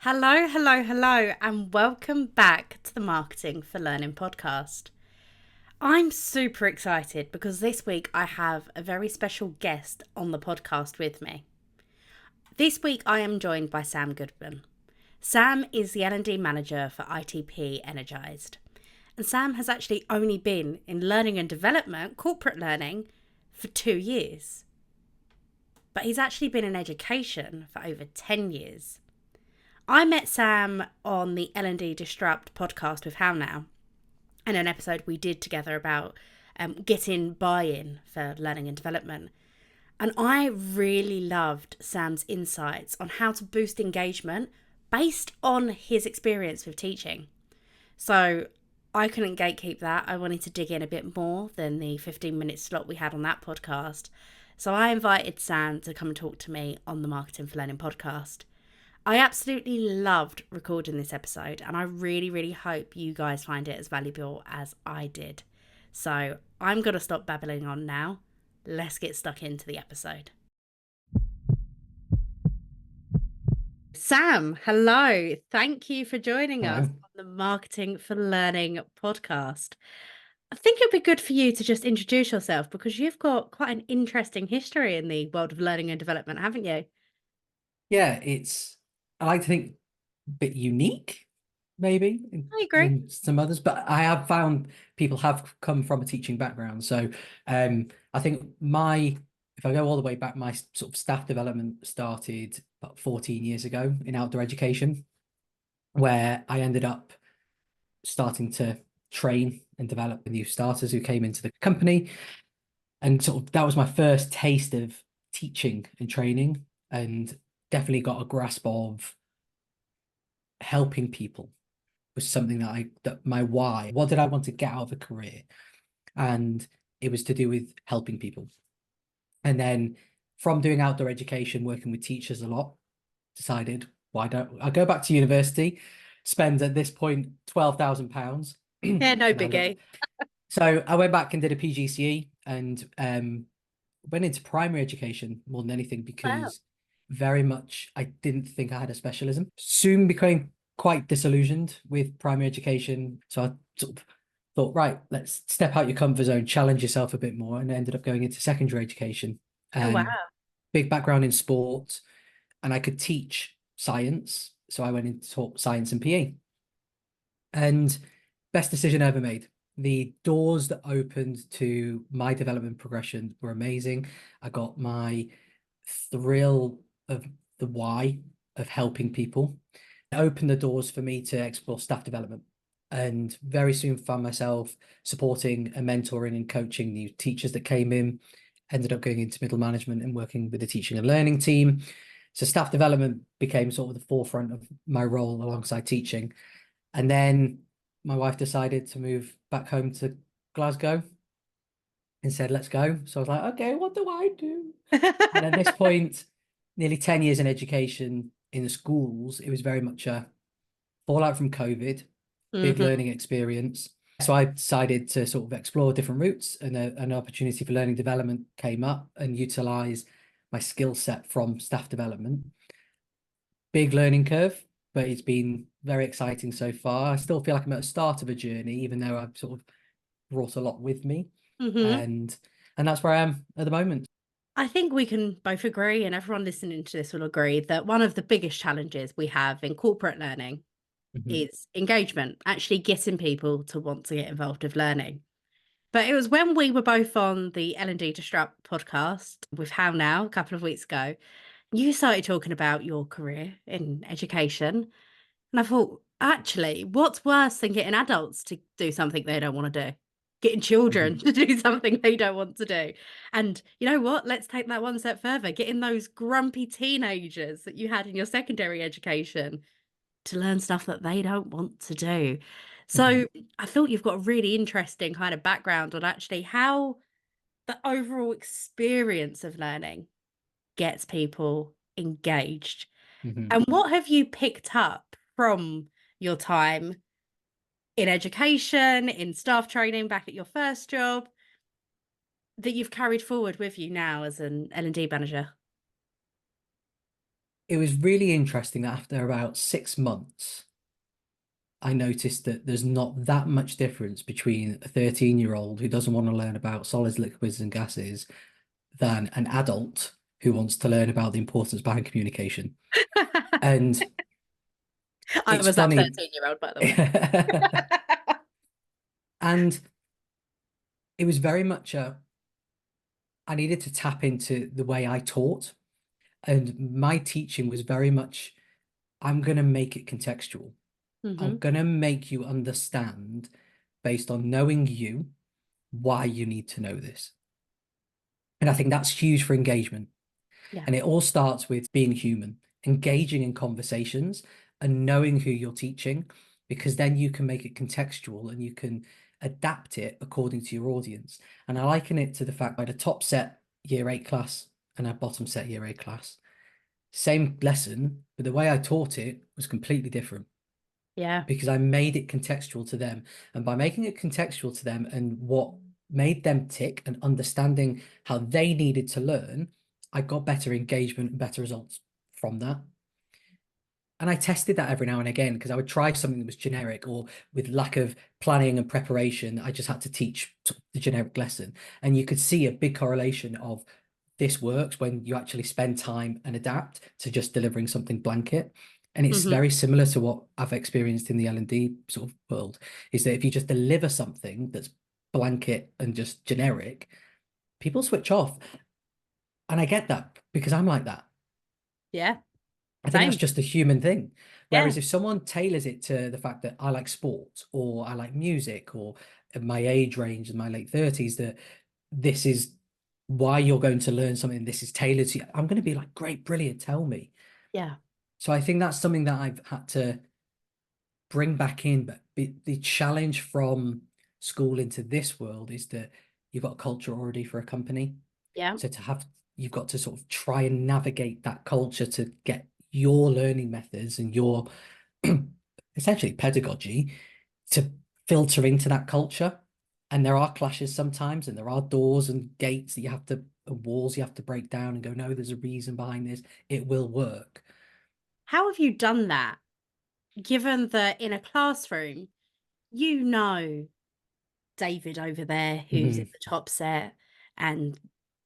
Hello, hello, hello, and welcome back to the Marketing for Learning podcast. I'm super excited because this week I have a very special guest on the podcast with me. This week I am joined by Sam Goodman. Sam is the L&D Manager for ITPEnergised. And Sam has actually only been in learning and development, corporate learning, for 2 years. But he's actually been in education for over 10 years. I met Sam on the L&D Disrupt podcast with How Now, and an episode we did together about getting buy-in for learning and development. And I really loved Sam's insights on how to boost engagement based on his experience with teaching. So I couldn't gatekeep that. I wanted to dig in a bit more than the 15-minute slot we had on that podcast. So I invited Sam to come and talk to me on the Marketing for Learning podcast. I absolutely loved recording this episode, and I really, really hope you guys find it as valuable as I did. So I'm going to stop babbling on now. Let's get stuck into the episode. Sam, hello. Thank you for joining us Hello. on the Marketing for Learning podcast. I think it'd be good for you to just introduce yourself because you've got quite an interesting history in the world of learning and development, haven't you? Yeah, I like to think a bit unique, maybe, I agree. than some others, but I have found people have come from a teaching background. So I think if I go all the way back, my sort of staff development started about 14 years ago in outdoor education, where I ended up starting to train and develop the new starters who came into the company. And sort of that was my first taste of teaching and training, and definitely got a grasp of helping people was something that my why. What did I want to get out of a career? And it was to do with helping people. And then from doing outdoor education, working with teachers a lot, decided why don't I go back to university, spend at this point £12,000. Yeah, no Now look, biggie. so I went back and did a PGCE and went into primary education more than anything Wow. because very much I didn't think I had a specialism. Soon became quite disillusioned with primary education. So I sort of thought, right, let's step out your comfort zone, challenge yourself a bit more, and I ended up going into secondary education. Oh, wow. Big background in sport, and I could teach science. So I went into taught science and PE. And best decision I ever made. The doors that opened to my development progression were amazing. I got my thrill of the why of helping people. It opened the doors for me to explore staff development, and very soon found myself supporting and mentoring and coaching new teachers that came in. Ended up going into middle management and working with the teaching and learning team. So staff development became sort of the forefront of my role alongside teaching. And then my wife decided to move back home to Glasgow and said, let's go. So I was like, okay, what do I do? And at this point, nearly 10 years in education in the schools, it was very much a fallout from COVID, big hmm learning experience. So I decided to sort of explore different routes, and an opportunity for learning development came up and utilize my skill set from staff development. Big learning curve, but it's been very exciting so far. I still feel like I'm at the start of a journey, even though I've sort of brought a lot with me. hmm And that's where I am at the moment. I think we can both agree, and everyone listening to this will agree, that one of the biggest challenges we have in corporate learning Mhm. is engagement, actually getting people to want to get involved with learning. But it was when we were both on the L&D Disrupt podcast with How Now a couple of weeks ago, you started talking about your career in education. And I thought, actually, what's worse than getting adults to do something they don't want to do? Getting children Mhm. to do something they don't want to do. And you know what? Let's take that one step further. Getting those grumpy teenagers that you had in your secondary education to learn stuff that they don't want to do. Mhm. So I thought you've got a really interesting kind of background on actually how the overall experience of learning gets people engaged. Mhm. And what have you picked up from your time in education, in staff training back at your first job that you've carried forward with you now as an L&D manager? it was really interesting that after about 6 months, I noticed that there's not that much difference between a 13-year-old who doesn't want to learn about solids, liquids, and gases than an adult who wants to learn about the importance behind communication. And I it's was that funny. 13-year-old, by the way. And it was very much I needed to tap into the way I taught. And my teaching was very much, I'm going to make it contextual. I'm Hmm. going to make you understand based on knowing you, why you need to know this. And I think that's huge for engagement. Yeah. And it all starts with being human, engaging in conversations and knowing who you're teaching, because then you can make it contextual and you can adapt it according to your audience. And I liken it to the fact I had a top set year eight class and a bottom set year eight class. Same lesson, but the way I taught it was completely different Yeah. because I made it contextual to them. And by making it contextual to them and what made them tick and understanding how they needed to learn, I got better engagement and better results from that. And I tested that every now and again because I would try something that was generic or with lack of planning and preparation. I just had to teach the generic lesson. And you could see a big correlation of this works when you actually spend time and adapt to just delivering something blanket. And it's Hmm. very similar to what I've experienced in the L&D sort of world, is that if you just deliver something that's blanket and just generic, people switch off. And I get that because I'm like that. Yeah. I think that's Same. just a human thing. Yeah. Whereas if someone tailors it to the fact that I like sports or I like music or at my age range in my late 30s, that this is why you're going to learn something, this is tailored to you, I'm going to be like, great, brilliant, tell me. Yeah. So I think that's something that I've had to bring back in. But the challenge from school into this world is that you've got a culture already for a company. Yeah. So you've got to sort of try and navigate that culture to get your learning methods and your essentially pedagogy to filter into that culture. And there are clashes sometimes, and there are doors and gates that you have to, and walls you have to break down and go, no, there's a reason behind this. It will work. How have you done that? Given that in a classroom, you know David over there who's in Mhm, the top set and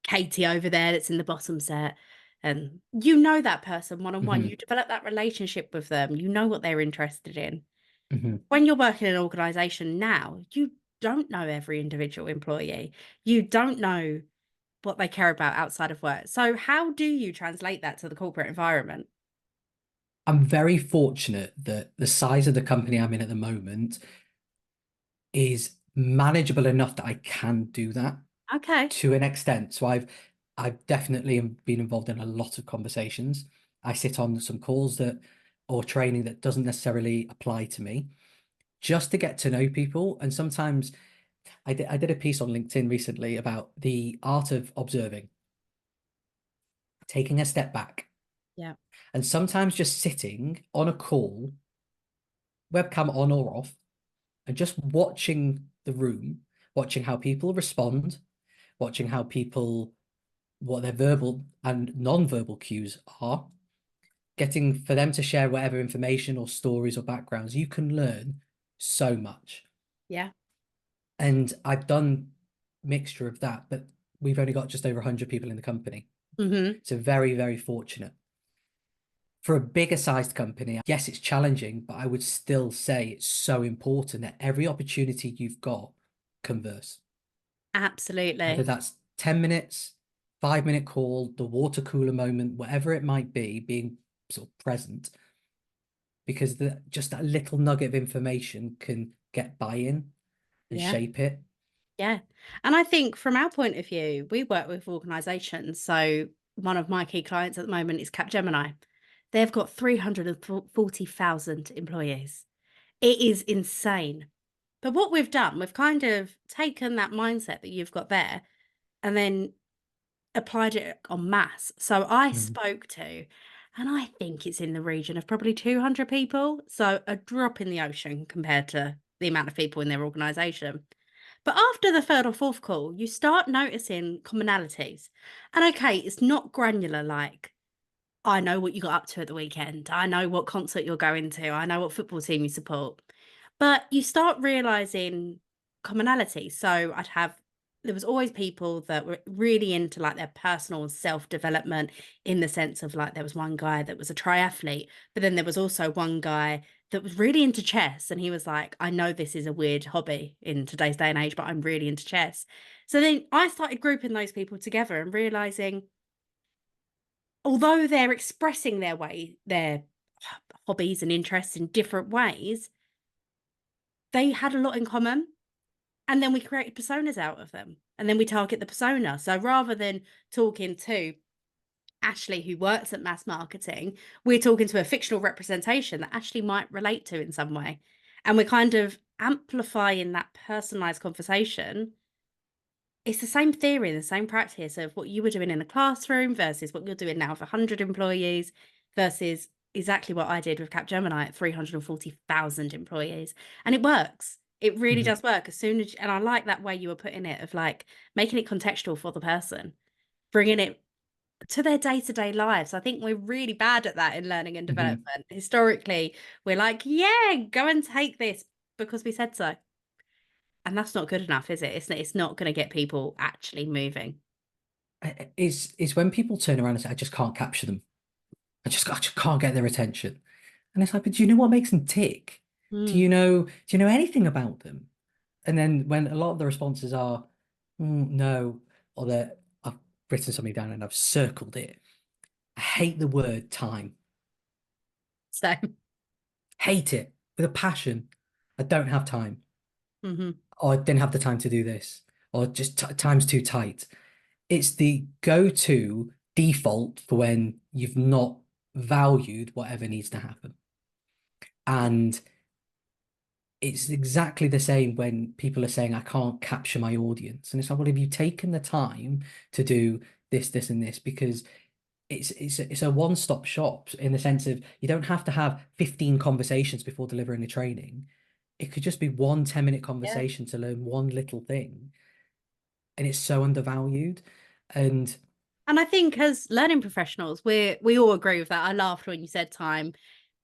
Katie over there that's in the bottom set. And you know that person one on one. mhm, You develop that relationship with them. You know what they're interested in. mhm. When you're working in an organization now, you don't know every individual employee. You don't know what they care about outside of work. So, how do you translate that to the corporate environment? I'm very fortunate that the size of the company I'm in at the moment is manageable enough that I can do that Okay. to an extent. So I've definitely been involved in a lot of conversations. I sit on some calls that or training that doesn't necessarily apply to me just to get to know people. And sometimes I did a piece on LinkedIn recently about the art of observing, taking a step back, Yeah. and sometimes just sitting on a call, webcam on or off, and just watching the room, watching how people respond, watching how people what their verbal and non-verbal cues are, getting for them to share whatever information or stories or backgrounds, you can learn so much. Yeah. And I've done mixture of that, but we've only got just over 100 people in the company. Hmm. So very, very fortunate. For a bigger sized company, yes, it's challenging, but I would still say it's so important that every opportunity you've got, converse. Whether Absolutely. that's 10 minutes, 5 minute call, the water cooler moment, whatever it might be, being sort of present, because just that little nugget of information can get buy-in and Yeah. shape it. Yeah. And I think from our point of view, we work with organizations. So one of my key clients at the moment is Capgemini. They've got 340,000 employees. It is insane. But what we've done, we've kind of taken that mindset that you've got there and then applied it en masse. So I Mhm. spoke to, and I think it's in the region of probably 200 people. So a drop in the ocean compared to the amount of people in their organization. But after the third or fourth call, you start noticing commonalities. And okay, it's not granular like I know what you got up to at the weekend. I know what concert you're going to. I know what football team you support. But you start realizing commonality. So there was always people that were really into like their personal self-development, in the sense of like there was one guy that was a triathlete, but then there was also one guy that was really into chess. And he was like, I know this is a weird hobby in today's day and age, but I'm really into chess. So then I started grouping those people together and realizing, although they're expressing their hobbies and interests in different ways, they had a lot in common. And then we created personas out of them. And then we target the persona. So rather than talking to Ashley, who works at mass marketing, we're talking to a fictional representation that Ashley might relate to in some way. And we're kind of amplifying that personalized conversation. It's the same theory, the same practice of what you were doing in a classroom versus what you're doing now with 100 employees versus exactly what I did with Capgemini at 340,000 employees. And it works. It really Mhm. does work as soon as, and I like that way you were putting it, of like making it contextual for the person, bringing it to their day-to-day lives. I think we're really bad at that in learning and Mhm. development. Historically, we're like, yeah, go and take this because we said so. And that's not good enough, is it? It's not going to get people actually moving. It's when people turn around and say, I just can't capture them. I just can't get their attention. And it's like, but do you know what makes them tick? Mm. Do you know anything about them? And then when a lot of the responses are, no, or that I've written something down and I've circled it. I hate the word time. So, Hate it with a passion. I don't have time. mhm. Or I didn't have the time to do this. Or just t time's too tight. It's the go-to default for when you've not valued whatever needs to happen. And it's exactly the same when people are saying, I can't capture my audience. And it's like, well, have you taken the time to do this, this, and this? Because it's a one-stop shop in the sense of you don't have to have 15 conversations before delivering a training. It could just be one 10-minute Yeah. conversation to learn one little thing. And it's so undervalued. And And I think as learning professionals, we all agree with that. I laughed when you said time.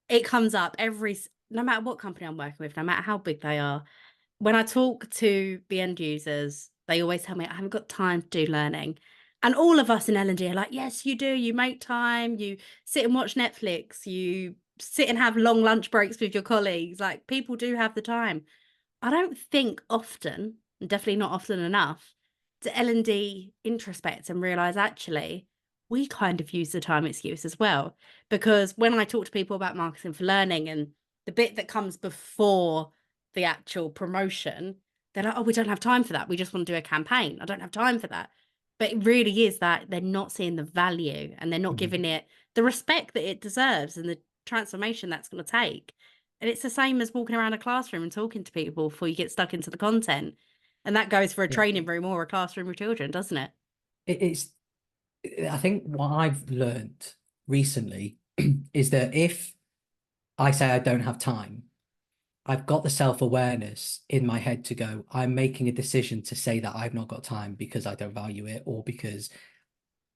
It comes up no matter what company I'm working with, no matter how big they are. When I talk to the end users, they always tell me I haven't got time to do learning. And all of us in L&D are like, yes, you do. You make time. You sit and watch Netflix. You sit and have long lunch breaks with your colleagues. Like, people do have the time. I don't think often, and definitely not often enough, to L&D introspect and realize actually we kind of use the time excuse as well. Because when I talk to people about marketing for learning and the bit that comes before the actual promotion, they're like, oh, we don't have time for that. We just want to do a campaign. I don't have time for that. But it really is that they're not seeing the value and they're not Mhm. giving it the respect that it deserves and the transformation that's going to take. And it's the same as walking around a classroom and talking to people before you get stuck into the content. And that goes for a Yeah. training room or a classroom with children, doesn't it? It's I think what I've learned recently is that if I say I don't have time, I've got the self-awareness in my head to go, I'm making a decision to say that I've not got time because I don't value it or because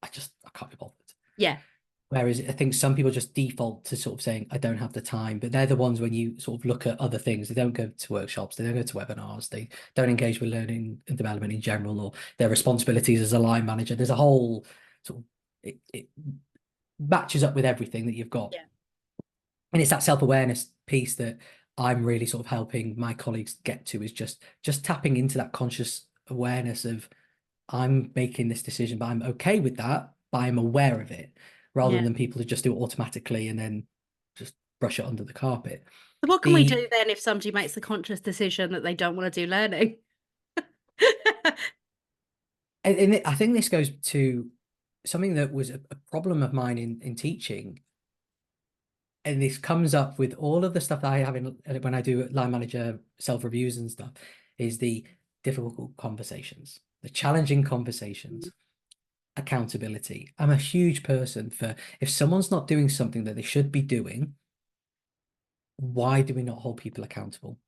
I can't be bothered. Yeah. Whereas I think some people just default to sort of saying, I don't have the time, but they're the ones when you sort of look at other things, they don't go to workshops, they don't go to webinars, they don't engage with learning and development in general, or their responsibilities as a line manager. There's a whole sort of it matches up with everything that you've got. Yeah. And it's that self-awareness piece that I'm really sort of helping my colleagues get to is just tapping into that conscious awareness of I'm making this decision, but I'm okay with that, but I'm aware of it, rather Yeah. than people who just do it automatically and then just brush it under the carpet. So what can we The do then if somebody makes the conscious decision that they don't want to do learning? I think this goes to something that was a problem of mine in teaching, and this comes up with all of the stuff that I have in when I do line manager self-reviews and stuff, is the difficult conversations, the challenging conversations, accountability. I'm a huge person for if someone's not doing something that they should be doing, why do we not hold people accountable?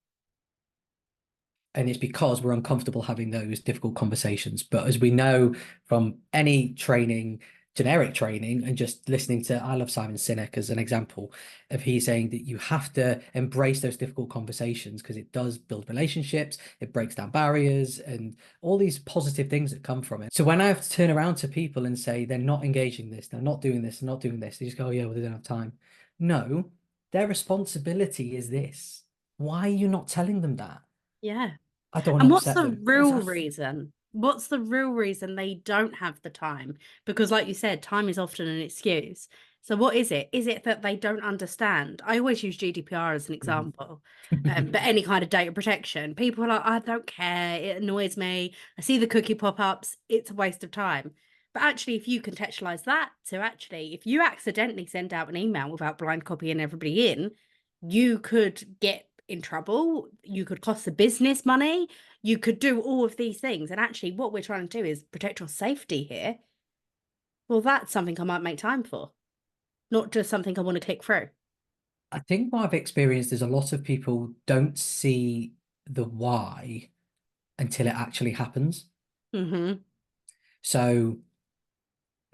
And it's because we're uncomfortable having those difficult conversations. But as we know from any training, generic training and just listening to, I love Simon Sinek as an example of he saying that you have to embrace those difficult conversations because it does build relationships, it breaks down barriers and all these positive things that come from it. So when I have to turn around to people and say they're not engaging this, they're not doing this, they're not doing this, they just go, oh yeah, well, they don't have time. No, their responsibility is this. Why are you not telling them that? Yeah. I don't want to And what's upset the them. real reason? What's the real reason they don't have the time? Because, like you said, time is often an excuse. So, what is it? Is it that they don't understand? I always use GDPR as an Mhm. example, but any kind of data protection. People are like, I don't care. It annoys me. I see the cookie pop ups. It's a waste of time. But actually, if you contextualize that to actually, if you accidentally send out an email without blind copying everybody in, you could get in trouble. You could cost the business money. You could do all of these things. And actually, what we're trying to do is protect your safety here. Well, that's something I might make time for, not just something I want to click through. I think what I've experienced is a lot of people don't see the why until it actually happens. Mm-hmm. So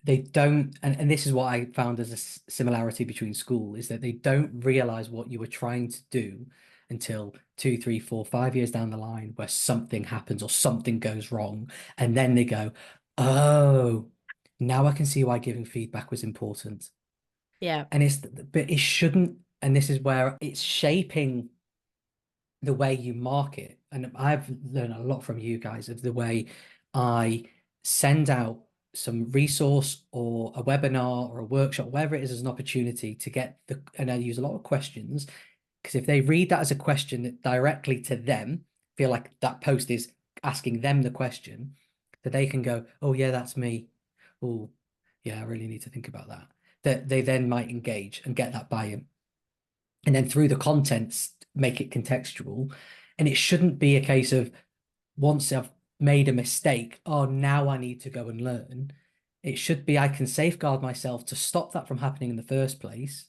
they don't, and this is what I found as a similarity between school, is that they don't realize what you were trying to do until 2, 3, 4, 5 years down the line where something happens or something goes wrong. And then they go, oh, now I can see why giving feedback was important. Yeah. And but it shouldn't, and this is where it's shaping the way you market. And I've learned a lot from you guys of the way I send out some resource or a webinar or a workshop, whatever it is, as an opportunity to get and I use a lot of questions because if they read that as a question that directly to them, feel like that post is asking them the question, that they can go, oh yeah, that's me. Oh yeah, I really need to think about that. That they then might engage and get that buy-in and then through the contents make it contextual. And it shouldn't be a case of once I've made a mistake, oh, now I need to go and learn. It should be I can safeguard myself to stop that from happening in the first place.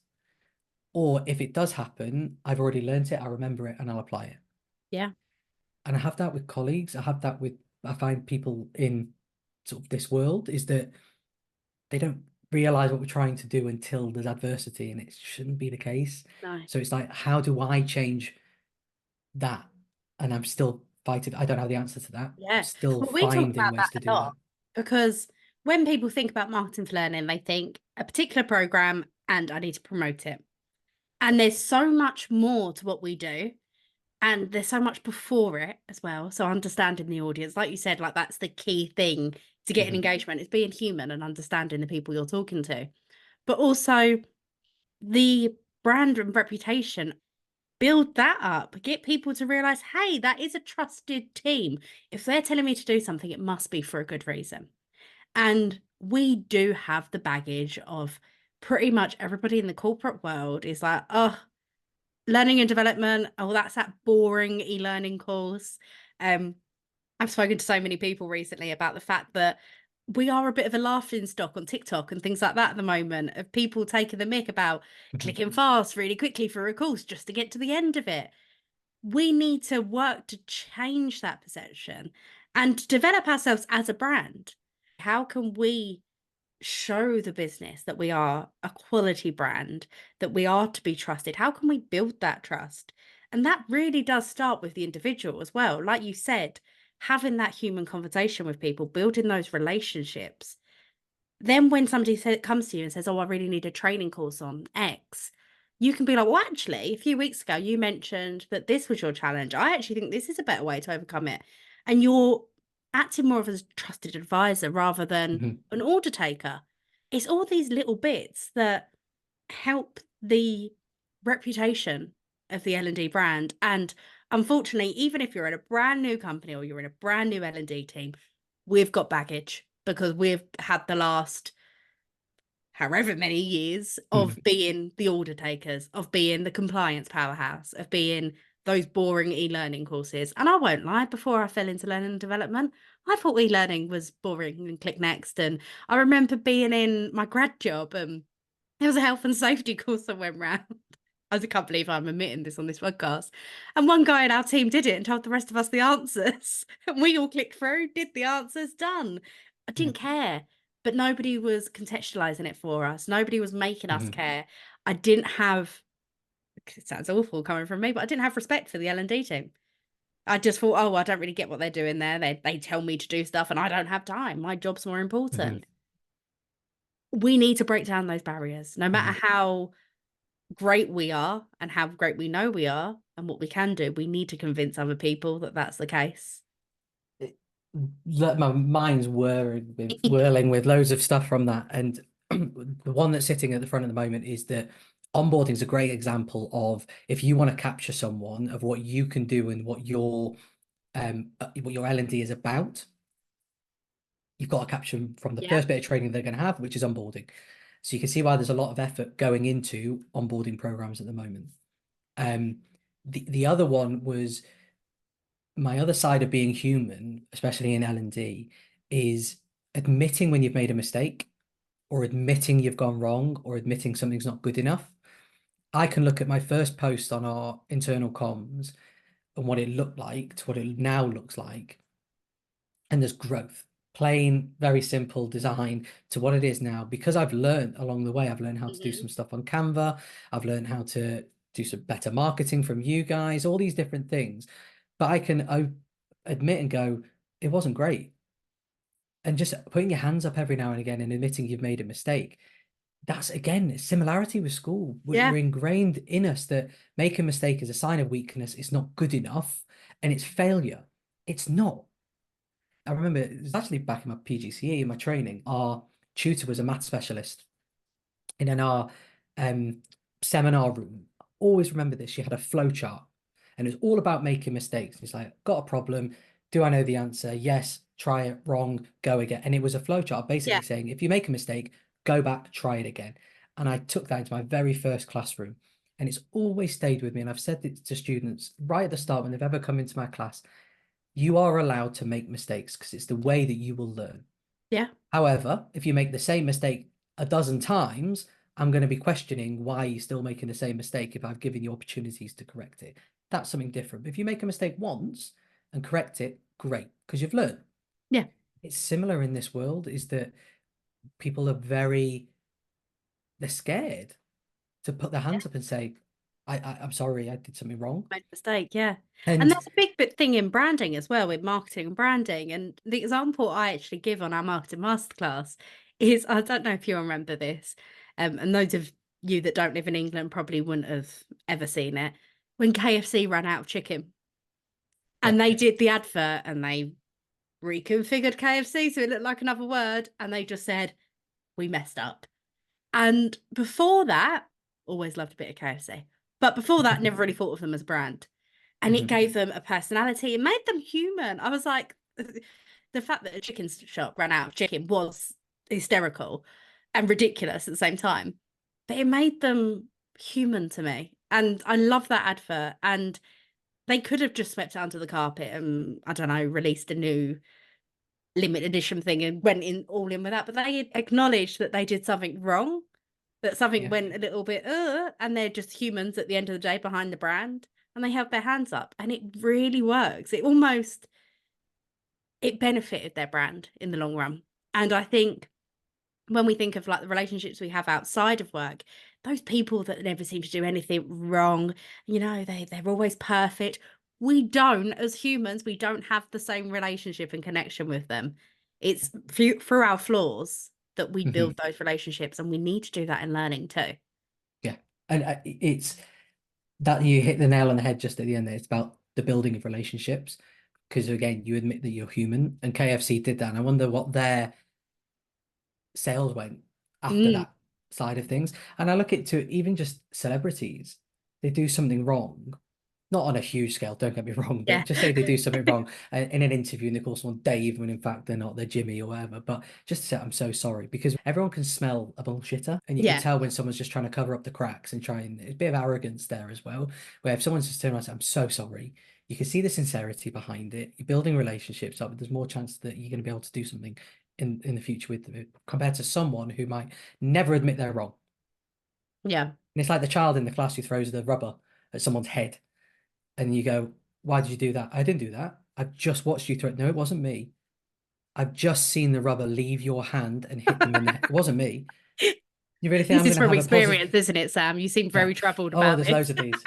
Or if it does happen, I've already learned it, I remember it, and I'll apply it. Yeah. And I have that with colleagues. I find people in sort of this world is that they don't realize what we're trying to do until there's adversity, and it shouldn't be the case. No. So it's like, how do I change that? And I'm still fighting. I don't have the answer to that. I'm Yeah. still Well, we talk finding about ways that to a do lot that. because when people think about marketing for learning, they think a particular program and I need to promote it. And there's so much more to what we do. And there's so much before it as well. So understanding the audience, like you said, like that's the key thing to getting Mhm. engagement is being human and understanding the people you're talking to. But also the brand and reputation, build that up, get people to realize, hey, that is a trusted team. If they're telling me to do something, it must be for a good reason. And we do have the baggage of pretty much everybody in the corporate world is like, oh, learning and development. Oh, that's that boring e-learning course. Um, I've spoken to so many people recently about the fact that we are a bit of a laughing stock on TikTok and things like that at the moment of people taking the mick about Mhm. clicking fast really quickly for a course just to get to the end of it. We need to work to change that perception and develop ourselves as a brand. How can we show the business that we are a quality brand, that we are to be trusted? How can we build that trust? And that really does start with the individual as well. Like you said, having that human conversation with people, building those relationships. Then when somebody comes to you and says, oh, I really need a training course on X, you can be like, well, actually, a few weeks ago, you mentioned that this was your challenge. I actually think this is a better way to overcome it. And you're acting more of as a trusted advisor rather than Mhm. an order taker. It's all these little bits that help the reputation of the L&D brand. And unfortunately, even if you're in a brand new company or you're in a brand new L&D team, we've got baggage because we've had the last however many years of Mhm. being the order takers, of being the compliance powerhouse, of being those boring e-learning courses. And I won't lie, before I fell into learning and development, I thought e-learning was boring and click next. And I remember being in my grad job, there was a health and safety course that went round. I can't believe I'm admitting this on this podcast. And one guy in our team did it and told the rest of us the answers. And we all clicked through, did the answers, done. I Yeah. didn't care. but nobody was contextualizing it for us. Nobody was making us Hmm. care. I didn't have, it sounds awful coming from me, but I didn't have respect for the L&D team. I just thought, oh, I don't really get what they're doing there. They tell me to do stuff and I don't have time. My job's more Hmm. important. We need to break down those barriers, no Hmm. matter how great we are and how great we know we are and what we can do. We need to convince other people that that's the case. My mind's whirling with loads of stuff from that. And the one that's sitting at the front at the moment is that onboarding is a great example of, if you want to capture someone, of what you can do and what your L&D is about, you've got to capture them from the Yeah. first bit of training they're going to have, which is onboarding. So you can see why there's a lot of effort going into onboarding programs at the moment. The other one was, my other side of being human, especially in L&D, is admitting when you've made a mistake, or admitting you've gone wrong, or admitting something's not good enough. I can look at my first post on our internal comms and what it looked like to what it now looks like, and there's growth. Plain, very simple design to what it is now, because I've learned along the way. I've learned how to do Mhm. some stuff on Canva. I've learned how to do some better marketing from you guys, all these different things. But I can admit and go, it wasn't great. And just putting your hands up every now and again and admitting you've made a mistake. That's again similarity with school. Yeah. We're ingrained in us that make a mistake is a sign of weakness. It's not good enough, and it's failure. It's not. I remember it was actually back in my PGCE, in my training, our tutor was a math specialist. And in our um, seminar room, always remember this, she had a flow chart, and it was all about making mistakes. It's like, got a problem. Do I know the answer? Yes. Try it. Wrong. Go again. And it was a flow chart Yeah. basically saying, if you make a mistake, go back, try it again. And I took that into my very first classroom. And it's always stayed with me. And I've said it to students right at the start when they've ever come into my class. You are allowed to make mistakes because it's the way that you will learn. Yeah. However, if you make the same mistake a dozen times, I'm going to be questioning why you're still making the same mistake if I've given you opportunities to correct it. That's something different. But if you make a mistake once and correct it, great, because you've learned. Yeah. It's similar in this world, is that people are they're scared to put their hands up and say, I'm sorry, I did something wrong. Made a mistake, yeah. And And that's a big thing in branding as well, with marketing and branding. And the example I actually give on our marketing masterclass is, I don't know if you remember this, and those of you that don't live in England probably wouldn't have ever seen it, when KFC ran out of chicken. yeah. And they did the advert and they reconfigured KFC so it looked like another word, and they just said, we messed up. And before that, always loved a bit of KFC. But before that, never really thought of them as a brand. And it Mhm. gave them a personality. It made them human. I was like, the fact that a chicken shop ran out of chicken was hysterical and ridiculous at the same time. But it made them human to me. And I love that advert. And they could have just swept it under the carpet and, I don't know, released a new limited edition thing and went in all in with that. But they acknowledged that they did something wrong, that something Yeah. went a little bit, and they're just humans at the end of the day behind the brand, and they held their hands up, and it really works. It benefited their brand in the long run. And I think when we think of like the relationships we have outside of work, those people that never seem to do anything wrong, they're always perfect. We don't, as humans, we don't have the same relationship and connection with them. It's through our flaws that we Mhm. build those relationships, and we need to do that in learning too. Yeah. And it's that you hit the nail on the head just at the end there. It's about the building of relationships. Because again, you admit that you're human, and KFC did that. And I wonder what their sales went after Mm, that side of things. And I look at to even just celebrities, they do something wrong, not on a huge scale, don't get me wrong, but yeah. just say they do something wrong in an interview and they call someone Dave when in fact they're not, they're Jimmy or whatever. But just to say, I'm so sorry, because everyone can smell a bullshitter, and you can Yeah. tell when someone's just trying to cover up the cracks and try and, a bit of arrogance there as well, where if someone's just turning around and saying, I'm so sorry, you can see the sincerity behind it. You're building relationships up, there's more chance that you're going to be able to do something in the future with them compared to someone who might never admit they're wrong. Yeah. And it's like the child in the class who throws the rubber at someone's head, and you go, why did you do that? I didn't do that. I just watched you throw it. No, it wasn't me. I've just seen the rubber leave your hand and hit them in the head. It wasn't me. You really think This I'm is going to from have a positive? experience, isn't it, Sam? You seem Yeah. very troubled Oh, about there's loads this. of these.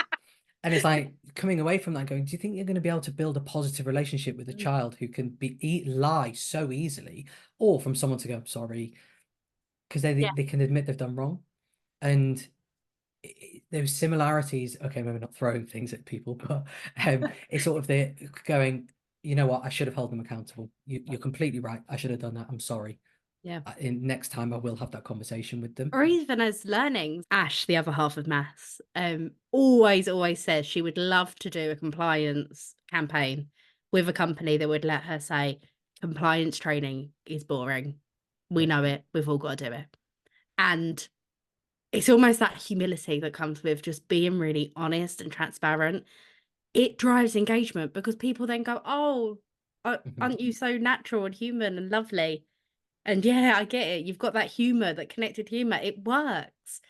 And it's like coming away from that going, do you think you're going to be able to build a positive relationship with a child who can lie so easily, or from someone to go, "I'm sorry," because Yeah. they can admit they've done wrong. And there's similarities. Okay, maybe not throwing things at people, but it's sort of the going, you know what, I should have held them accountable. You're completely right. I should have done that. I'm sorry. Yeah. In next time I will have that conversation with them. Or even as learning, Ash, the other half of maths, always says she would love to do a compliance campaign with a company that would let her say, compliance training is boring. We Yeah. know it. We've all got to do it. And it's almost that humility that comes with just being really honest and transparent. It drives engagement because people then go, oh, Mhm. aren't you so natural and human and lovely? And yeah, I get it. You've got that humor, that connected humor. It works.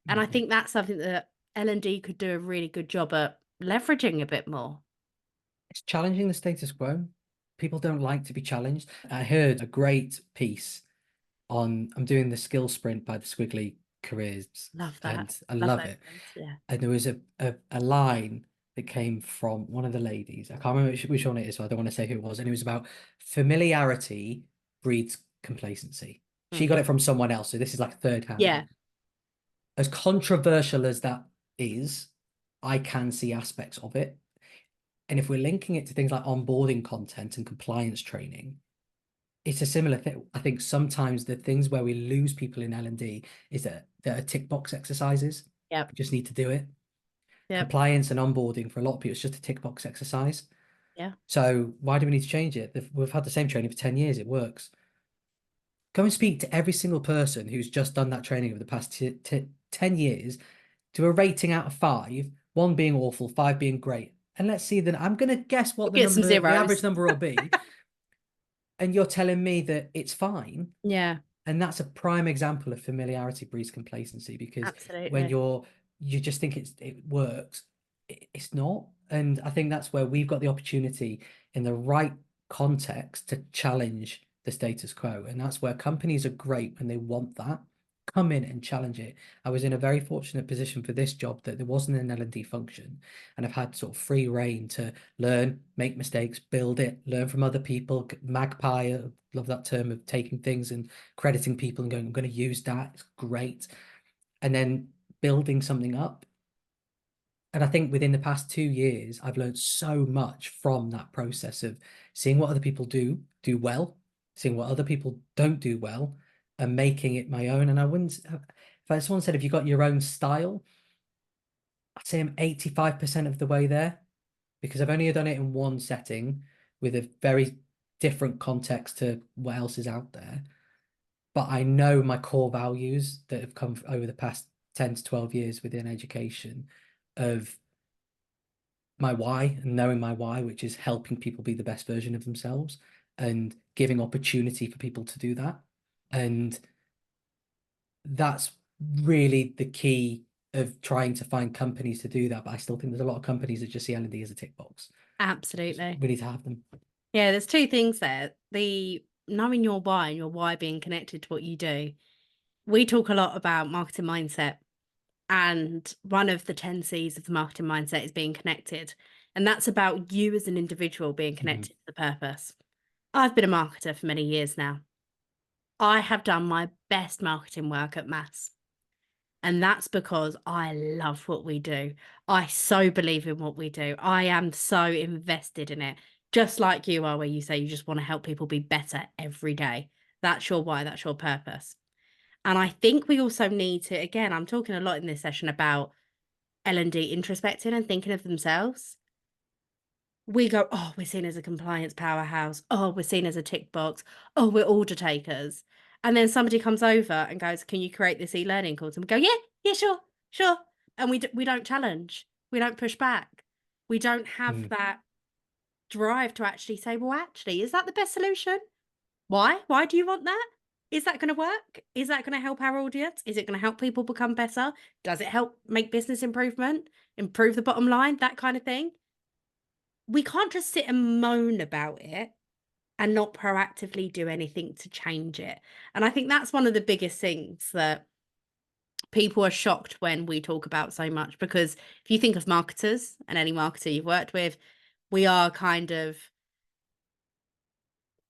And I Mhm. think that's something that L&D could do a really good job at leveraging a bit more. It's challenging the status quo. People don't like to be challenged. I heard a great piece on, I'm doing the skill sprint by the Squiggly Careers, Love that. and I Love love those it. ones. Yeah. And there was a line that came from one of the ladies. I can't remember which one it is, so I don't want to say who it was. And it was about familiarity breeds complacency. She got Mm. it from someone else, so this is like third hand. Yeah. As controversial as that is, I can see aspects of it. And if we're linking it to things like onboarding content and compliance training, it's a similar thing. I think sometimes the things where we lose people in L&D is that there are tick box exercises. Yep. We just need to do it. Yep. Compliance and onboarding for a lot of people, it's just a tick box exercise. Yeah. So why do we need to change it? We've had the same training for 10 years. It works. Go and speak to every single person who's just done that training over the past 10 years. Do a rating out of 5, 1 being awful, 5 being great. And let's see that. I'm going to guess what We'll get some the average zeros. number will be. And you're telling me that it's fine. Yeah. And that's a prime example of familiarity breeds complacency, because when Absolutely. you just think it works, it's not. And I think that's where we've got the opportunity in the right context to challenge the status quo. And that's where companies are great when they want that. Come in and challenge it. I was in a very fortunate position for this job that there wasn't an L&D function, and I've had sort of free reign to learn, make mistakes, build it, learn from other people. Magpie, I love that term of taking things and crediting people and going, I'm going to use that. It's great. And then building something up. And I think within the past 2 years, I've learned so much from that process of seeing what other people do well, seeing what other people don't do well, and making it my own. And I wouldn't, if someone said, if you got your own style, I'd say I'm 85% of the way there, because I've only done it in one setting with a very different context to what else is out there. But I know my core values that have come over the past 10 to 12 years within education, of my why, and knowing my why, which is helping people be the best version of themselves and giving opportunity for people to do that. And that's really the key of trying to find companies to do that. But I still think there's a lot of companies that just see L&D as a tick box. Absolutely. We need to have them. Yeah, there's two things there. The knowing your why and your why being connected to what you do. We talk a lot about marketing mindset, and one of the 10 C's of the marketing mindset is being connected. And that's about you as an individual being Mhm. connected to the purpose. I've been a marketer for many years now. I have done my best marketing work at mass. And that's because I love what we do. I so believe in what we do. I am so invested in it, just like you are, where you say you just want to help people be better every day. That's your why, that's your purpose. And I think we also need to, again, I'm talking a lot in this session about L&D introspecting and thinking of themselves. We go, oh, we're seen as a compliance powerhouse. Oh, we're seen as a tick box. Oh, we're order takers. And then somebody comes over and goes, can you create this e-learning course? And we go, yeah, sure, sure. And we don't challenge. We don't push back. We don't have Mm. that drive to actually say, well, actually, is that the best solution? Why? Why do you want that? Is that going to work? Is that going to help our audience? Is it going to help people become better? Does it help make business improvement, improve the bottom line, that kind of thing? We can't just sit and moan about it. and not proactively do anything to change it. And I think that's one of the biggest things that people are shocked when we talk about so much, because if you think of marketers and any marketer you've worked with, we are kind of,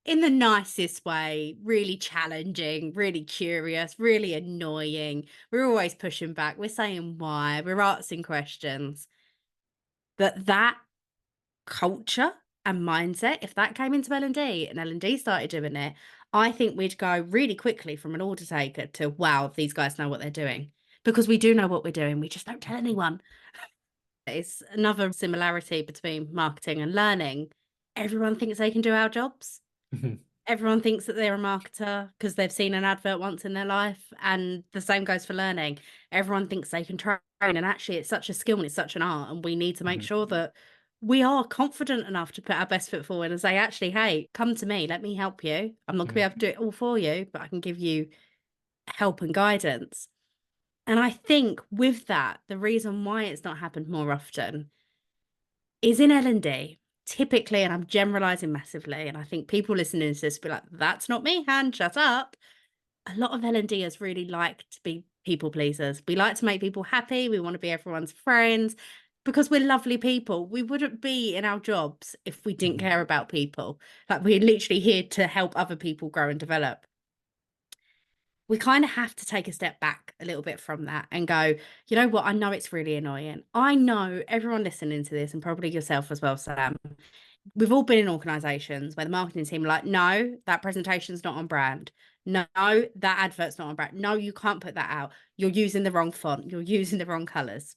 in the nicest way, really challenging, really curious, really annoying. We're always pushing back. We're saying why. We're asking questions. But that culture and mindset, if that came into L&D and L&D started doing it, I think we'd go really quickly from an order taker to, wow, these guys know what they're doing. Because we do know what we're doing. We just don't tell anyone. It's another similarity between marketing and learning. Everyone thinks they can do our jobs. Mhm. Everyone thinks that they're a marketer because they've seen an advert once in their life, and the same goes for learning. Everyone thinks they can train, and actually it's such a skill and it's such an art, and we need to make Mhm. sure that we are confident enough to put our best foot forward and say, actually, hey, come to me, let me help you. I'm not going to be Mhm. able to do it all for you, but I can give you help and guidance. And I think with that, the reason why it's not happened more often is in L&D, typically, and I'm generalizing massively, and I think people listening to this will be like, that's not me, hand, shut up. A lot of L&Ders really like to be people pleasers. We like to make people happy. We want to be everyone's friends because we're lovely people. We wouldn't be in our jobs if we didn't Mhm. care about people. Like, we're literally here to help other people grow and develop. We kind of have to take a step back a little bit from that and go, you know what? I know it's really annoying. I know everyone listening to this, and probably yourself as well, Sam, we've all been in organizations where the marketing team are like, no, that presentation's not on brand. No, that advert's not on brand. No, you can't put that out. You're using the wrong font. You're using the wrong colors.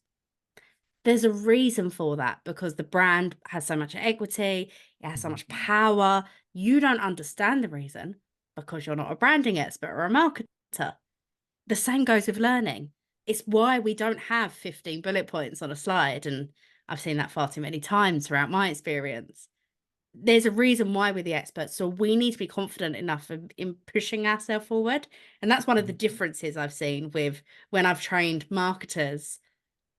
There's a reason for that, because the brand has so much equity, it has so Mhm. much power. You don't understand the reason because you're not a branding expert or a marketer. The same goes with learning. It's why we don't have 15 bullet points on a slide. And I've seen that far too many times throughout my experience. There's a reason why we're the experts. So we need to be confident enough in pushing ourselves forward. And that's one of the Mhm. differences I've seen with when I've trained marketers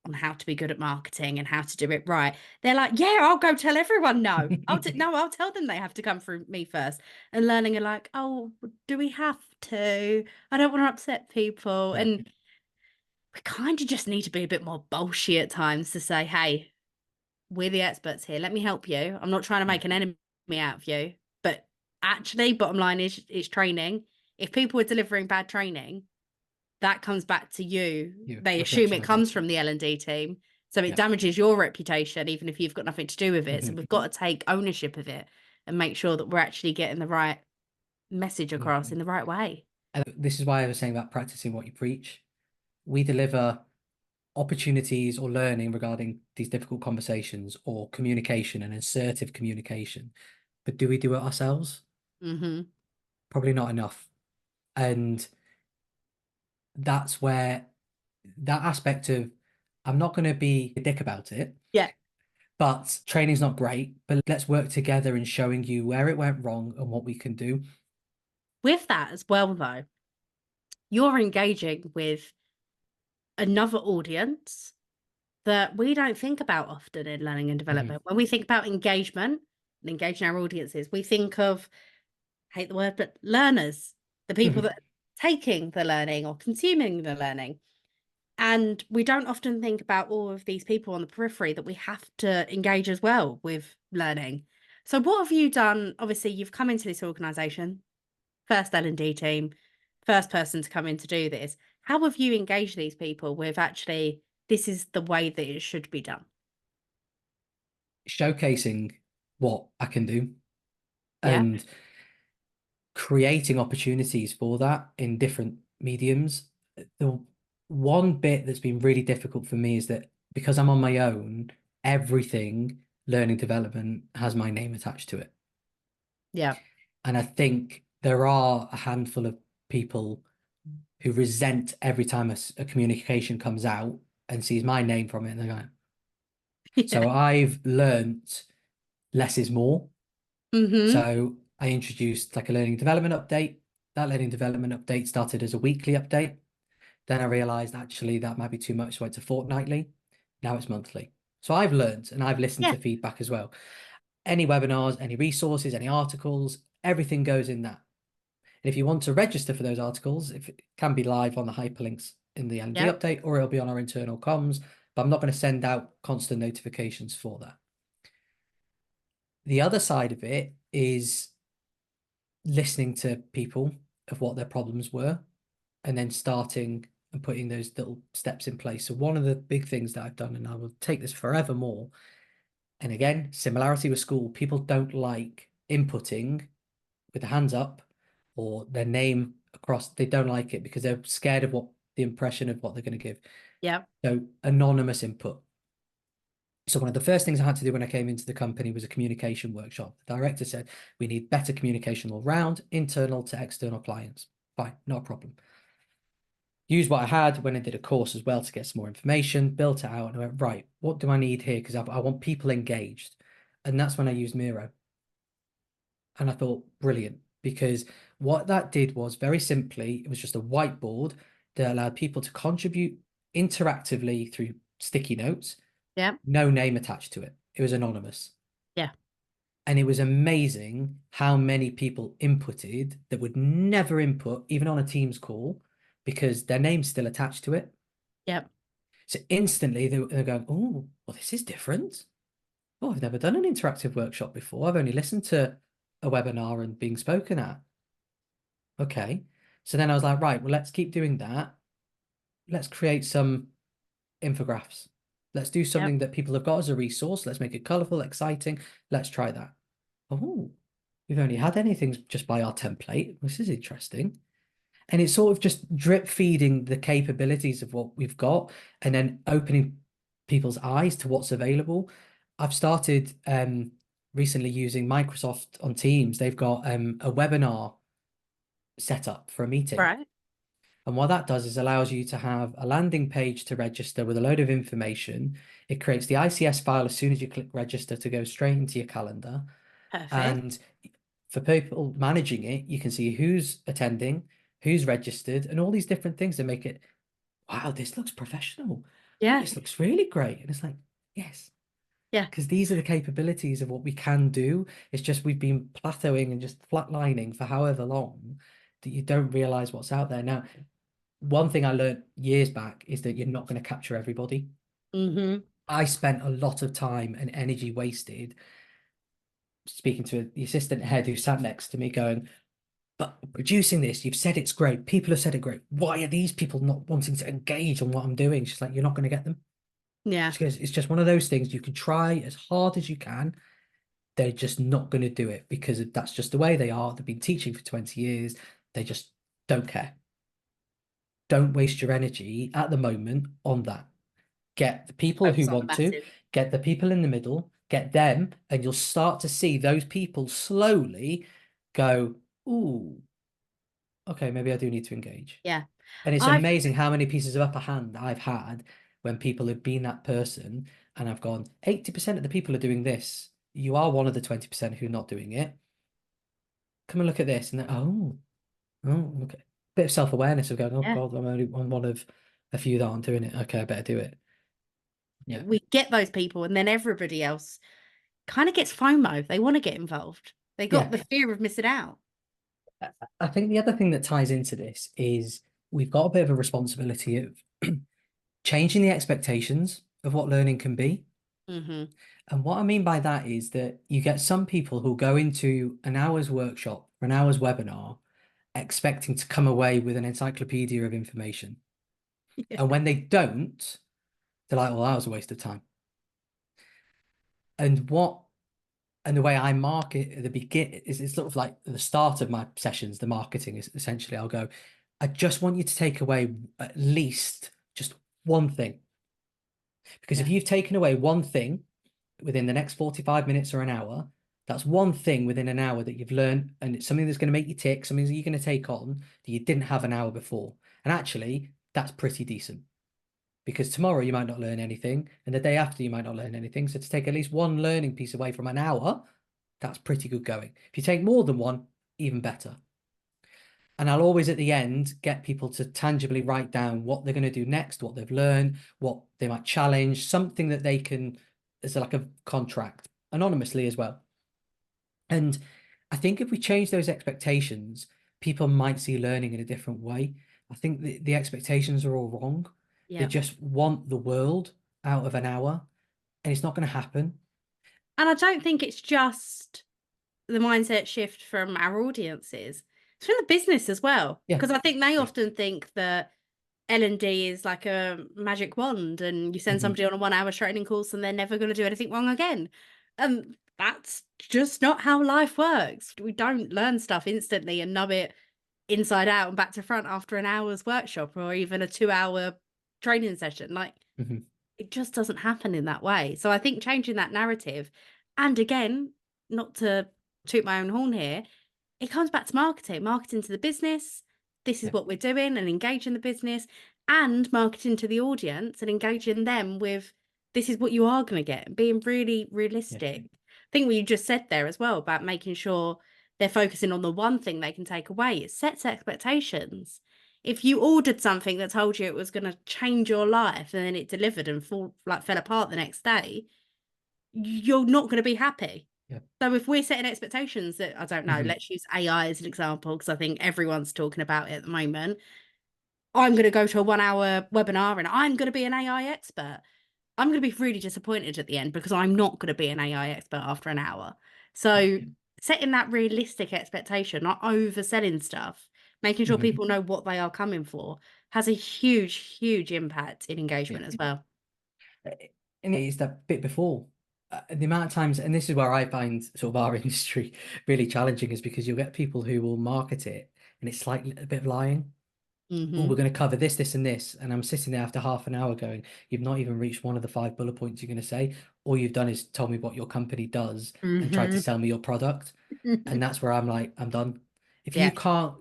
on how to be good at marketing and how to do it right. They're like, yeah, I'll go tell everyone no. No, I'll tell them they have to come through me first. And learning are like, oh, do we have to? I don't want to upset people. Yeah. And we kind of just need to be a bit more bolshy at times to say, hey, we're the experts here. Let me help you. I'm not trying to Yeah. make an enemy out of you. But actually, bottom line is it's training. If people are delivering bad training, that comes back to you. Yeah. They assume Reflection it on you. comes from the L&D team. So it Yeah. damages your reputation, even if you've got nothing to do with it. So Mhm. we've got to take ownership of it and make sure that we're actually getting the right message across Mhm. in the right way. And this is why I was saying about practicing what you preach. We deliver opportunities or learning regarding these difficult conversations or communication and assertive communication. But do we do it ourselves? Mm-hmm. Probably not enough. And that's where that aspect of I'm not going to be a dick about it, Yeah. but training's not great, but let's work together in showing you where it went wrong and what we can do. With that as well, though, you're engaging with another audience that we don't think about often in learning and Mhm. development. When we think about engagement and engaging our audiences, we think of, hate the word, but learners, the people that are taking the learning or consuming the learning. And we don't often think about all of these people on the periphery that we have to engage as well with learning. So what have you done? Obviously, you've come into this organization, first L&D team, first person to come in to do this. How have you engaged these people with actually, this is the way that it should be done? Showcasing what I can do Yeah. and creating opportunities for that in different mediums. The one bit that's been really difficult for me is that because I'm on my own, everything learning development has my name attached to it. Yeah. And I think there are a handful of people who resent every time a communication comes out and sees my name from it. And they're going, Yeah. so I've learnt less is more. Mm-hmm. So I introduced like a learning development update. That learning development update started as a weekly update. Then I realized actually that might be too much, so it's a fortnightly. Now it's monthly. So I've learned and I've listened Yeah. to feedback as well. Any webinars, any resources, any articles, Everything goes in that. And if you want to register for those articles, if it can be live on the hyperlinks in the L&D Yep. update, or it'll be on our internal comms, but I'm not going to send out constant notifications for that. The other side of it is listening to people of what their problems were and then starting and putting those little steps in place. So one of the big things that I've done, and I will take this forevermore, and again, similarity with school, people don't like inputting with their hands up or their name across. They don't like it because they're scared of what the impression of what they're going to give. Yep. So anonymous input. So one of the first things I had to do when I came into the company was a communication workshop. The director said, we need better communication all round, internal to external clients. Fine, not a problem. Used what I had, when I did a course as well to get some more information, built it out, and I went, right, what do I need here? Because I want people engaged. And that's when I used Miro. And I thought, brilliant, because what that did was very simply, it was just a whiteboard that allowed people to contribute interactively through sticky notes, Yep. no name attached to it. It was anonymous. Yeah. And it was amazing how many people inputted that would never input, even on a Teams call, because their name's still attached to it. Yep. So instantly they're going, oh, well, this is different. Oh, I've never done an interactive workshop before. I've only listened to a webinar and being spoken at. Okay. So then I was like, right, well, let's keep doing that. Let's create some infographics. Let's do Yep. something that people have got as a resource. Let's make it colorful, exciting. Let's try that. Oh, we've only had anything just by our template. This is interesting. And it's sort of just drip feeding the capabilities of what we've got and then opening people's eyes to what's available. I've started recently using Microsoft on Teams. They've got a webinar set up for a meeting. Right. And what that does is allows you to have a landing page to register with a load of information. It creates the ICS file as soon as you click register to go straight into your calendar. Perfect. And for people managing it, you can see who's attending, who's registered, and all these different things that make it, wow, this looks professional. Oh, Yeah. this looks really great. And it's like, yes, Yeah. because these are the capabilities of what we can do. It's just we've been plateauing and just flatlining for however long that you don't realize what's out there. Now, one thing I learned years back is that you're not going to capture everybody. Mm-hmm. I spent a lot of time and energy wasted speaking to the assistant head who sat next to me going, but producing this, you've said it's great. People have said it great. Why are these people not wanting to engage on what I'm doing? She's like, you're not going to get them. Yeah. She goes, it's just one of those things. You can try as hard as you can. They're just not going to do it because that's just the way they are. They've been teaching for 20 years. They just don't care. Don't waste your energy at the moment on that. Get the people who Focus on the want to, masses. get the people in the middle, get them, and you'll start to see those people slowly go, ooh, okay, maybe I do need to engage. Yeah. And it's I've amazing how many pieces of upper hand I've had when people have been that person and I've gone, 80% of the people are doing this. You are one of the 20% who are not doing it. Come and look at this. And then, oh, okay. Bit of self-awareness of going, oh yeah. God, I'm one of a few that aren't doing it. Okay, I better do it. Yeah. We get those people and then everybody else kind of gets FOMO. They want to get involved. They got Yeah. the fear of missing out. I think the other thing that ties into this is we've got a bit of a responsibility of changing the expectations of what learning can be. Mm-hmm. And what I mean by that is that you get some people who go into an hour's workshop or an hour's webinar expecting to come away with an encyclopedia of information. Yeah. And when they don't, they're like, well, that was a waste of time. And the way I market at the beginning is it's sort of like the start of my sessions, the marketing is essentially I'll go, I just want you to take away at least just one thing. Because if Yeah. you've taken away one thing within the next 45 minutes or an hour, that's one thing within an hour that you've learned, and it's something that's going to make you tick, something that you're going to take on that you didn't have an hour before. And actually, that's pretty decent because tomorrow you might not learn anything, and the day after you might not learn anything. So to take at least one learning piece away from an hour, that's pretty good going. If you take more than one, even better. And I'll always at the end get people to tangibly write down what they're going to do next, what they've learned, what they might challenge, something that they can, as like a contract, anonymously as well. And I think if we change those expectations, people might see learning in a different way. I think the expectations are all wrong. They Yeah. just want the world out of an hour, and it's not going to happen. And I don't think it's just the mindset shift from our audiences. It's from the business as well. Yeah, Because I think they yeah. often think that L&D is like a magic wand and you send Hmm. somebody on a 1 hour training course and they're never going to do anything wrong again. And that's just not how life works. We don't learn stuff instantly and know it inside out and back to front after an hour's workshop or even a 2 hour training session. Like, Hmm. it just doesn't happen in that way. So I think changing that narrative, and again, not to toot my own horn here, it comes back to marketing to the business. This is Yeah, what we're doing, and engaging the business, and marketing to the audience and engaging them with this is what you are going to get, and being really yeah. realistic. I think what you just said there as well about making sure they're focusing on the one thing they can take away. It sets expectations. If you ordered something that told you it was going to change your life and then it delivered and fell apart the next day, you're not going to be happy. Yeah. So if we're setting expectations that, I don't know, Hmm. let's use AI as an example, because I think everyone's talking about it at the moment. I'm going to go to a 1 hour webinar and I'm going to be an AI expert. I'm going to be really disappointed at the end because I'm not going to be an AI expert after an hour. Yeah. So setting that realistic expectation, not overselling stuff, making sure Hmm. people know what they are coming for, has a huge, huge impact in Yeah. engagement as well. And it's that bit before. The amount of times, and this is where I find sort of our industry really challenging, is because you'll get people who will market it and it's like a bit of lying. Oh, we're Hmm. going to cover this, this, and this. And I'm sitting there after half an hour going, you've not even reached one of the 5 bullet points you're going to say. All you've done is told me what your company does and tried to Hmm. sell me your product. And that's where I'm like, I'm done. If you Yeah, can't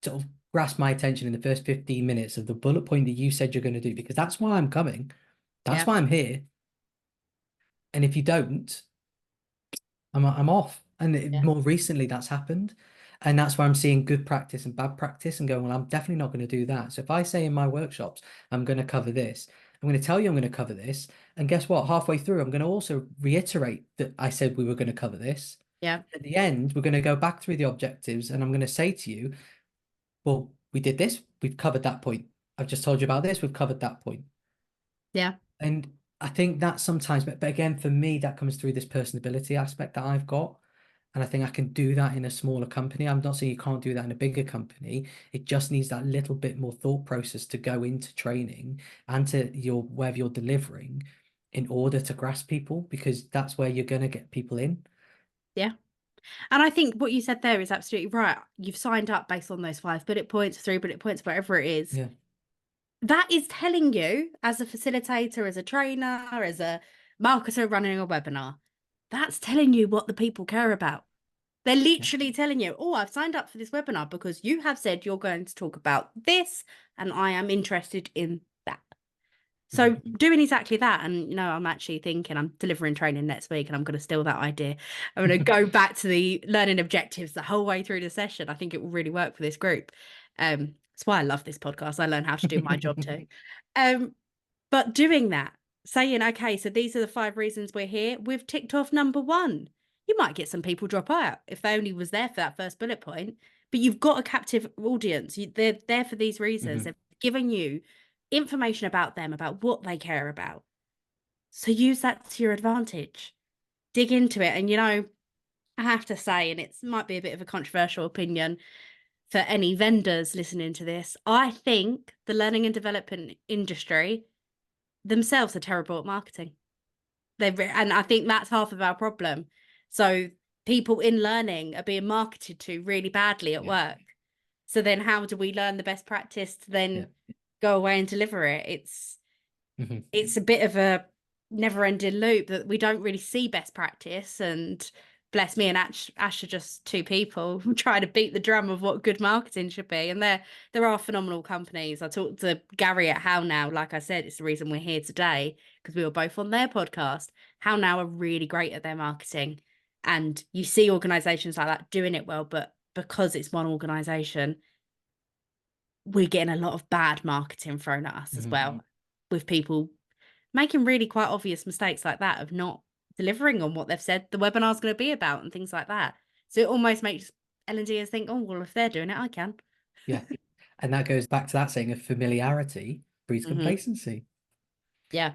sort of grasp my attention in the first 15 minutes of the bullet point that you said you're going to do, because that's why I'm coming, that's yeah, why I'm here. And if you don't, I'm off. And yeah, more recently, that's happened. And that's where I'm seeing good practice and bad practice and going, well, I'm definitely not going to do that. So if I say in my workshops, I'm going to cover this, I'm going to tell you I'm going to cover this. And guess what? Halfway through, I'm going to also reiterate that I said we were going to cover this. yeah, At the end, we're going to go back through the objectives and I'm going to say to you, well, we did this, we've covered that point. I've just told you about this, we've covered that point. yeah, And I think that sometimes, but again, for me, that comes through this personability aspect that I've got. And I think I can do that in a smaller company. I'm not saying you can't do that in a bigger company. It just needs that little bit more thought process to go into training and to your wherever you're delivering in order to grasp people, because that's where you're going to get people in. yeah. And I think what you said there is absolutely right. You've signed up based on those 5 bullet points, 3 bullet points, whatever it is. Yeah, That is telling you, as a facilitator, as a trainer, as a marketer running a webinar, that's telling you what the people care about. They're yeah. literally telling you, oh, I've signed up for this webinar because you have said you're going to talk about this, and I am interested in that. So Mhm. doing exactly that, and I'm actually thinking I'm delivering training next week, and I'm going to steal that idea. I'm going to go back to the learning objectives the whole way through the session. I think it will really work for this group. That's why I love this podcast. I learn how to do my job too. Um, but doing that, saying, okay, so these are the 5 reasons we're here. We've ticked off number one. You might get some people drop out if they only was there for that first bullet point, but you've got a captive audience. They're there for these reasons. Mhm. They've given you information about them, about what they care about. So use that to your advantage. Dig into it. And, I have to say, and it might be a bit of a controversial opinion for any vendors listening to this, I think the learning and development industry themselves are terrible at marketing. And I think that's half of our problem. So people in learning are being marketed to really badly at Yeah, work. So then how do we learn the best practice to yeah. then go away and deliver it? Mhm. It's a bit of a never-ending loop that we don't really see best practice. And bless me and Ash are just two people trying to beat the drum of what good marketing should be. And there are phenomenal companies. I talked to Gary at How Now. Like I said, it's the reason we're here today because we were both on their podcast. How Now are really great at their marketing. And you see organizations like that doing it well, but because it's one organization, we're getting a lot of bad marketing thrown at us as Mhm. well, with people making really quite obvious mistakes like that of not delivering on what they've said the webinar's going to be about and things like that. So it almost makes L&Ders think, oh, well, if they're doing it, I can. Yeah. And that goes back to that saying of familiarity breeds Hmm. complacency. Yeah.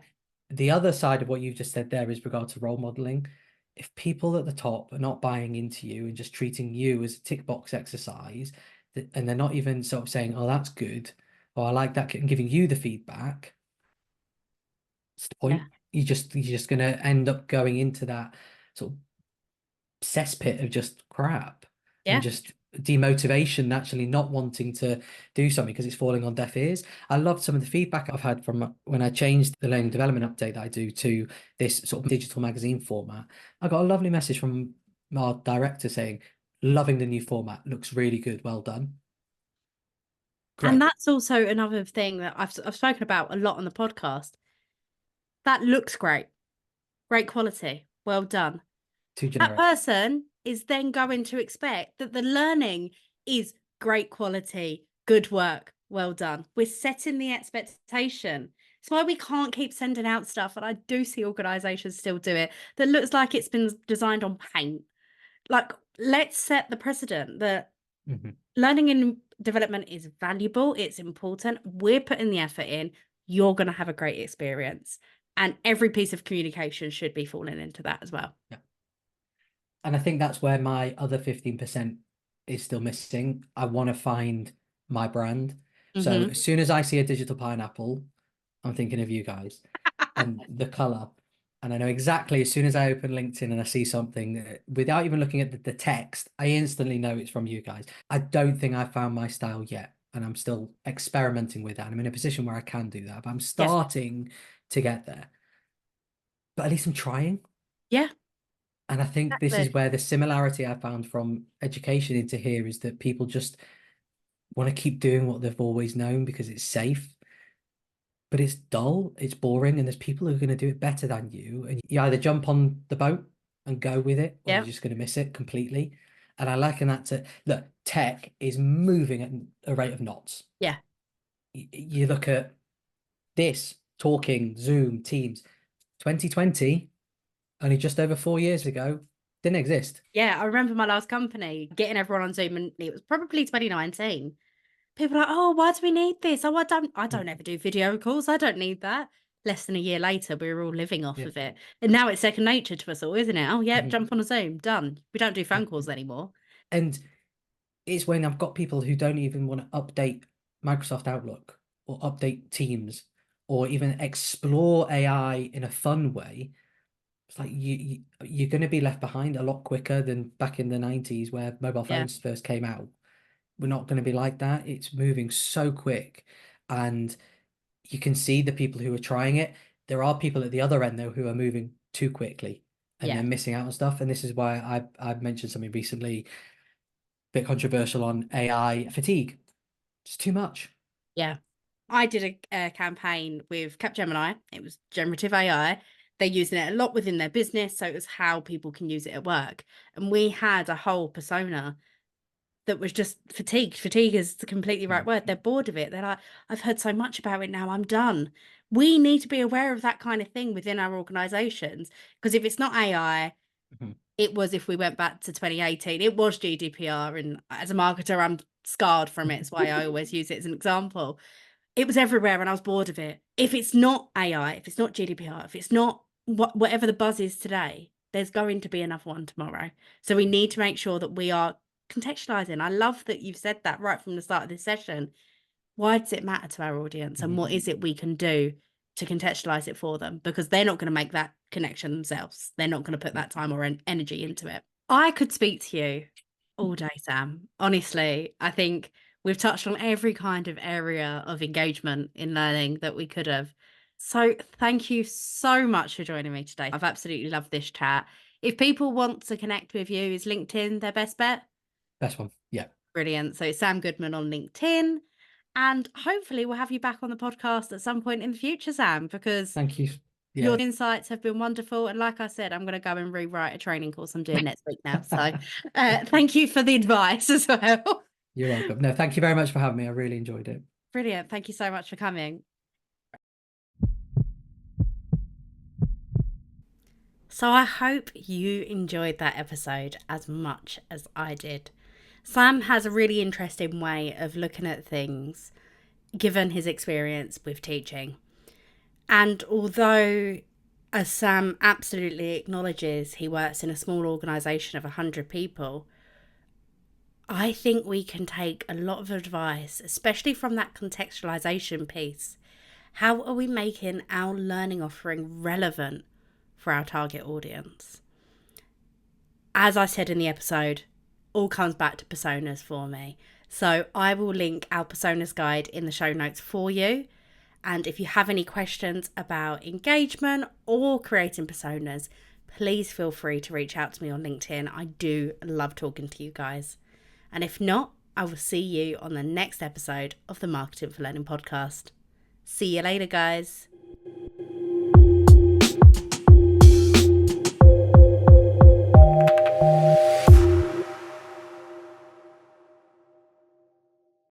The other side of what you've just said there is regard to role modeling. If people at the top are not buying into you and just treating you as a tick box exercise, and they're not even sort of saying, oh, that's good, or I like that, and giving you the feedback, what's the Yeah. point? You're just going to end up going into that sort of cesspit of just crap and Yeah. just demotivation, actually not wanting to do something because it's falling on deaf ears. I loved some of the feedback I've had from when I changed the learning development update that I do to this sort of digital magazine format. I got a lovely message from our director saying, loving the new format, looks really good, well done. And Great. that's also another thing that I've spoken about a lot on the podcast. That looks great. Great quality. Well done. Too That generic. person is then going to expect that the learning is great quality, good work, well done. We're setting the expectation. It's why we can't keep sending out stuff, and I do see organizations still do it, that looks like it's been designed on paint. Like, let's set the precedent that Mhm. learning and development is valuable, it's important. We're putting the effort in. You're going to have a great experience. And every piece of communication should be falling into that as well. Yeah. And I think that's where my other 15% is still missing. I want to find my brand. So Hmm. as soon as I see a digital pineapple, I'm thinking of you guys and the color. And I know exactly as soon as I open LinkedIn and I see something, without even looking at the text, I instantly know it's from you guys. I don't think I found my style yet. And I'm still experimenting with that. And I'm in a position where I can do that, but I'm Yes. starting to get there. But at least I'm trying. Yeah, And I think this is exactly. where the similarity I found from education into here is that people just want to keep doing what they've always known because it's safe, but it's dull, it's boring, and there's people who are going to do it better than you. And you either jump on the boat and go with it, or you're Yeah. just going to miss it completely. And I liken that to look, tech is moving at a rate of knots. Yeah. You look at this talking, Zoom, Teams, 2020, only just over 4 years ago, didn't exist. Yeah. I remember my last company getting everyone on Zoom, and it was probably 2019. People are like, oh, why do we need this? Oh, I don't ever do video calls. I don't need that. Less than a year later, we were all living off Yeah. of it. And now it's second nature to us all, isn't it? Oh, yeah, Mhm. jump on a Zoom, done. We don't do Yeah. phone calls anymore. And it's when I've got people who don't even want to update Microsoft Outlook or update Teams or even explore AI in a fun way. It's like you're going to be left behind a lot quicker than back in the 90s where mobile Yeah. phones first came out. We're not going to be like that. It's moving so quick. And you can see the people who are trying it. There are people at the other end, though, who are moving too quickly and they're Yeah. missing out on stuff. And this is why I've mentioned something recently, a bit controversial on AI fatigue. It's too much. Yeah. I did a campaign with Capgemini. It was generative AI. They're using it a lot within their business. So it was how people can use it at work. And we had a whole persona that was just fatigued. Fatigue is the completely right Mm. word. They're bored of it. They're like, I've heard so much about it now. I'm done. We need to be aware of that kind of thing within our organizations. Because if it's not AI, Mhm. it was, if we went back to 2018, it was GDPR. And as a marketer, I'm scarred from it. It's why I always use it as an example. It was everywhere and I was bored of it. If it's not AI, if it's not GDPR, if it's not whatever the buzz is today, there's going to be another one tomorrow. So we need to make sure that we are contextualizing. I love that you've said that right from the start of this session. Why does it matter to our audience and Mhm. what is it we can do to contextualize it for them? Because they're not going to make that connection themselves. They're not going to put Yeah. that time or energy into it. I could speak to you all day, Sam. Honestly, I think we've touched on every kind of area of engagement in learning that we could have. So thank you so much for joining me today. I've absolutely loved this chat. If people want to connect with you, is LinkedIn their best bet? Best one. Yeah. Brilliant. So Sam Goodman on LinkedIn. And hopefully we'll have you back on the podcast at some point in the future, Sam, because Thank you. your Yeah. insights have been wonderful. And like I said, I'm going to go and rewrite a training course I'm doing next week now. So thank you for the advice as well. You're welcome. No, thank you very much for having me. I really enjoyed it. Brilliant. Thank you so much for coming. So I hope you enjoyed that episode as much as I did. Sam has a really interesting way of looking at things given his experience with teaching. And although, as Sam absolutely acknowledges, he works in a small organisation of 100 people, I think we can take a lot of advice, especially from that contextualisation piece. How are we making our learning offering relevant for our target audience? As I said in the episode, all comes back to personas for me. So I will link our personas guide in the show notes for you. And if you have any questions about engagement or creating personas, please feel free to reach out to me on LinkedIn. I do love talking to you guys. And if not, I will see you on the next episode of the Marketing for Learning podcast. See you later, guys.